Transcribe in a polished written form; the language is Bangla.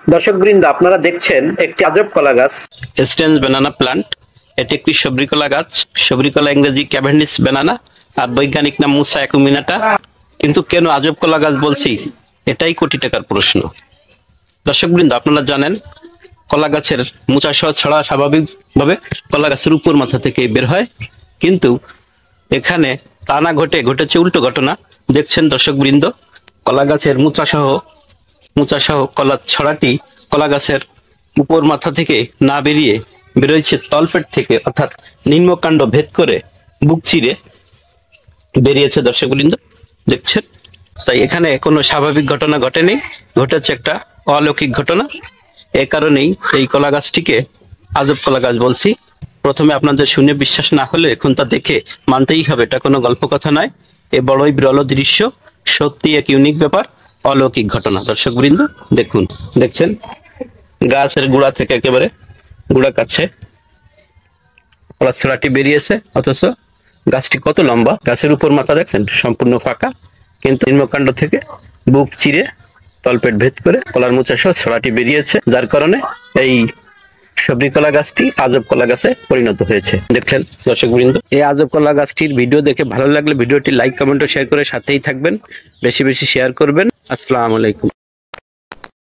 দর্শকবৃন্দ, আপনারা দেখছেন একটি আজব কলা গাছ, স্টেঞ্জ ব্যানানা প্লান্ট। এটি একটি সবরি কলা গাছ। সবরি কলা ইংরেজি ক্যাভেন্ডিশ ব্যানানা, আর বৈজ্ঞানিক নাম মুসা অ্যাকুমিনাটা। কিন্তু কেন আজব কলা গাছ বলছি, এটাই কোটি টাকার প্রশ্ন। দর্শকবৃন্দ, আপনারা জানেন কলা গাছের মোচা সহ ছড়া স্বাভাবিকভাবে কলা গাছের উপর মাথা থেকে বের হয়, কিন্তু এখানে তা না ঘটেছে উল্টো ঘটনা। দেখছেন দর্শকবৃন্দ, কলা গাছের মোচা সহ কলা ছড়াটি কলা গাছের উপর মাথা থেকে না বেরিয়ে বেরোইছে তলপেট থেকে, অর্থাৎ নিম্নকাণ্ড ভেদ করে বুক চিরে বেরিয়েছে। দর্শকবৃন্দ দেখছেন, তাই এখানে কোনো স্বাভাবিক ঘটনা ঘটেনি, ঘটেছে একটা অলৌকিক ঘটনা। এ কারণেই এই কলা গাছটিকে আজব কলা গাছ বলছি। প্রথমে আপনাদের শুনে বিশ্বাস না হলে এখন তা দেখে মানতেই হবে, এটা কোনো গল্প কথা নয়, এ বড়ই বিরল দৃশ্য, সত্যি এক ইউনিক ব্যাপার, অলৌকিক ঘটনা। দর্শকবৃন্দ দেখছেন গাছের গোড়া থেকে একেবারে গোড়া কাছে কলা ছড়াটি বেরিয়েছে, অথচ গাছটি কত লম্বা, গাছের উপর মাথা দেখছেন সম্পূর্ণ ফাঁকা, কিন্তু নিম্নকাণ্ড থেকে বুক চিরে তলপেট ভেদ করে কলার মোচা সহ ছড়াটি বেরিয়েছে, যার কারণে এই সবরি কলা গাছটি আজব কলা গাছে পরিণত হয়েছে। দেখলেন দর্শকবৃন্দ, এই আজব কলা গাছটির ভিডিও দেখে ভালো লাগলে ভিডিওটি লাইক, কমেন্ট ও শেয়ার করে সাথেই থাকবেন, বেশি বেশি শেয়ার করবেন। আসসালামু আলাইকুম।